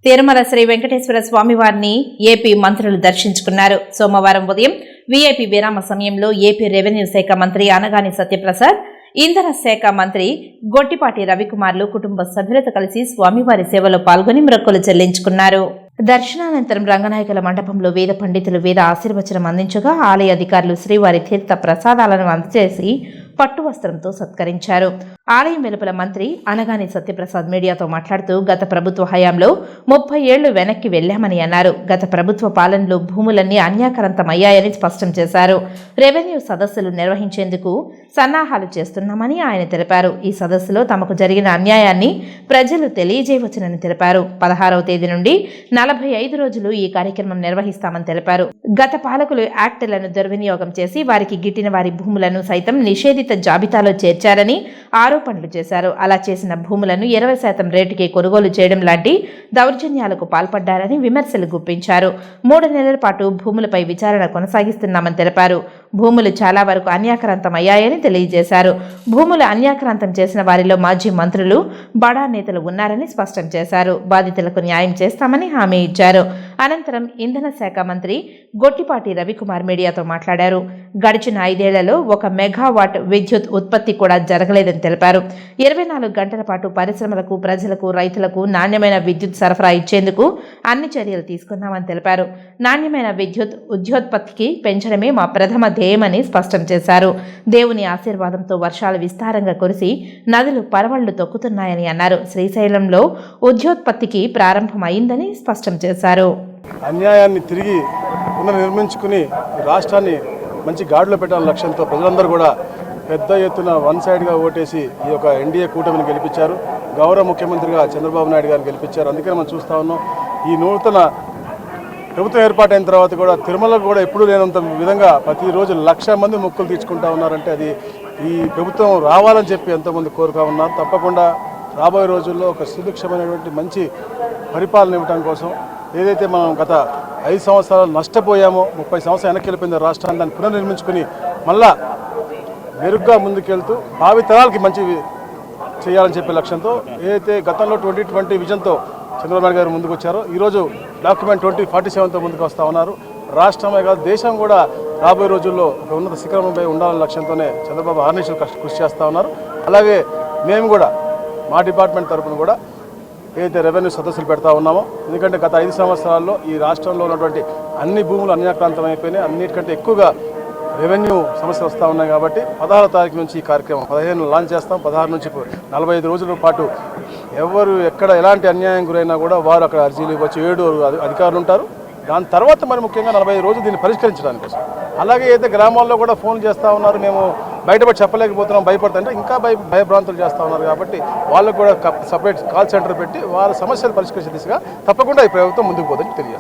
తిరుమల శ్రీ వెంకటేశ్వర స్వామివారిని ఏపీ మంత్రులు దర్శించుకున్నారు. సోమవారం ఉదయం వీఐపీ విరామ సమయంలో ఏపీ రెవెన్యూ శాఖ మంత్రి అనగాని సత్యప్రసాద్, ఇంధన శాఖ మంత్రి గొట్టిపాటి రవికుమార్లు కుటుంబ సభ్యులతో కలిసి స్వామివారి సేవలో పాల్గొని మొక్కులు చెల్లించుకున్నారు. దర్శనానంతరం రంగనాయకుల మండపంలో వేద పండితులు వేద ఆశీర్వచనం అందించగా ఆలయ అధికారులు శ్రీవారి తీర్థ ప్రసాదాలను అందజేసి పట్టు వస్త్రంతో సత్కరించారు. ఆలయం వెలుపల మంత్రి అనగాని సత్యప్రసాద్ మీడియాతో మాట్లాడుతూ గత ప్రభుత్వ హయాంలో 30 ఏళ్లు వెనక్కి వెళ్లామని అన్నారు. గత ప్రభుత్వ పాలనలో భూములన్నీ అన్యాక్రాంతమయ్యాయని స్పష్టం చేశారు. రెవెన్యూ సదస్సులు నిర్వహించేందుకు సన్నాహాలు చేస్తున్నామని ఆయన తెలిపారు. ఈ సదస్సులో తమకు జరిగిన అన్యాయాన్ని ప్రజలు తెలియజేయవచ్చునని తెలిపారు. 16వ తేదీ నుండి 45 రోజులు ఈ కార్యక్రమం నిర్వహిస్తామని తెలిపారు. గత పాలకులు యాక్టులను దుర్వినియోగం చేసి వారికి గిట్టిన వారి భూములను సైతం నిషేధిత జాబితాలో చేర్చారని ఆరోపణలు చేశారు. అలా చేసిన భూములను 20% రేటుకే కొనుగోలు చేయడం లాంటి దౌర్జన్యాలకు పాల్పడ్డారని విమర్శలు గుప్పించారు. 3 నెలల పాటు భూములపై విచారణ కొనసాగిస్తున్నామని తెలిపారు. భూములు చాలా వరకు అన్యాక్రాంతమయ్యాయని తెలియజేశారు. భూములు అన్యాక్రాంతం చేసిన వారిలో మాజీ మంత్రులు, బడా నేతలు ఉన్నారని స్పష్టం చేశారు. బాధితులకు న్యాయం చేస్తామని హామీ ఇచ్చారు. అనంతరం ఇంధన శాఖ మంత్రి గొట్టిపాటి రవికుమార్ మీడియాతో మాట్లాడారు. గడిచిన 5 ఏళ్లలో 1 మెగావాట్ విద్యుత్ ఉత్పత్తి కూడా జరగలేదని తెలిపారు. 24 గంటల పాటు పరిశ్రమలకు, ప్రజలకు, రైతులకు నాణ్యమైన విద్యుత్ సరఫరా ఇచ్చేందుకు అన్ని చర్యలు తీసుకున్నామని తెలిపారు. నాణ్యమైన విద్యుత్ ఉద్యోత్పత్తికి పెంచడమే మా ప్రథమ ధ్యేయమని స్పష్టం చేశారు. దేవుని ఆశీర్వాదంతో వర్షాలు విస్తారంగా కురిసి నదులు పరవళ్లు తొక్కుతున్నాయని అన్నారు. శ్రీశైలంలో ఉద్యోత్పత్తికి ప్రారంభమైందని స్పష్టం చేశారు. అన్యాయాన్ని తిరిగి పునర్నిర్మించుకుని రాష్ట్రాన్ని మంచి గాడిలో పెట్టాలనే లక్ష్యంతో ప్రజలందరూ కూడా పెద్ద ఎత్తున వన్ సైడ్గా ఓటేసి ఈ యొక్క ఎన్డీఏ కూటమిని గెలిపించారు. గౌరవ ముఖ్యమంత్రిగా చంద్రబాబు నాయుడు గారిని గెలిపించారు. అందుకని మనం చూస్తూ ఉన్నాం, ఈ నూతన ప్రభుత్వం ఏర్పాటైన తర్వాత కూడా తిరుమలకు కూడా ఎప్పుడూ లేనంత విధంగా ప్రతిరోజు 1,00,000 మంది మొక్కులు తీర్చుకుంటా ఉన్నారంటే అది ఈ ప్రభుత్వం రావాలని చెప్పి ఎంతోమంది కోరుతా ఉన్నారు. తప్పకుండా రాబోయే రోజుల్లో ఒక సుభిక్షమైనటువంటి మంచి పరిపాలన ఇవ్వడం కోసం ఏదైతే మనం గత 5 సంవత్సరాలు నష్టపోయామో, 30 సంవత్సరాలు వెనక్కి వెళ్ళిపోయిందో రాష్ట్రాన్ని దాన్ని పునర్నిర్మించుకుని మళ్ళా మెరుగ్గా ముందుకెళ్తూ భావి తరాలకి మంచి చేయాలని చెప్పే లక్ష్యంతో ఏదైతే గతంలో 2020 విజన్తో చంద్రబాబు నాయుడు గారు ముందుకు వచ్చారో ఈరోజు డాక్యుమెంట్ 2047తో ముందుకు వస్తూ ఉన్నారు. రాష్ట్రమే కాదు దేశం కూడా రాబోయే రోజుల్లో ఒక ఉన్నత శిఖరంపై ఉండాలనే లక్ష్యంతోనే చంద్రబాబు ఆర్నిషులు కృషి చేస్తూ ఉన్నారు. అలాగే మేము కూడా మా డిపార్ట్మెంట్ తరఫున కూడా ఏదైతే రెవెన్యూ సదస్సులు పెడతా ఉన్నామో, ఎందుకంటే గత 5 సంవత్సరాల్లో ఈ రాష్ట్రంలో ఉన్నటువంటి అన్ని భూములు అన్యాక్రాంతం అయిపోయినాయి. అన్నిటికంటే ఎక్కువగా రెవెన్యూ సమస్యలు వస్తూ ఉన్నాయి. కాబట్టి 16వ తారీఖు నుంచి ఈ కార్యక్రమం 15 లాంచ్ చేస్తాం. 16 నుంచి 45 రోజుల పాటు ఎవరు ఎక్కడ ఎలాంటి అన్యాయం గురైనా కూడా వారు అక్కడ అర్జీలు ఇవ్వచ్చు. 7 అధికారులు ఉంటారు. దాని తర్వాత మరి ముఖ్యంగా 45 రోజులు దీన్ని పరిష్కరించడానికి కోసం. అలాగే అయితే గ్రామాల్లో కూడా ఫోన్ చేస్తూ ఉన్నారు, మేము బయటపడి చెప్పలేకపోతున్నాం, భయపడుతుంటే ఇంకా భయభ్రాంతులు చేస్తూ ఉన్నారు. కాబట్టి వాళ్ళకు కూడా సపరేట్ కాల్ సెంటర్ పెట్టి వాళ్ళ సమస్యలు పరిష్కరించే దిశగా తప్పకుండా ఈ ప్రభుత్వం ముందుకు పోతుందని తెలియజేస్తాం.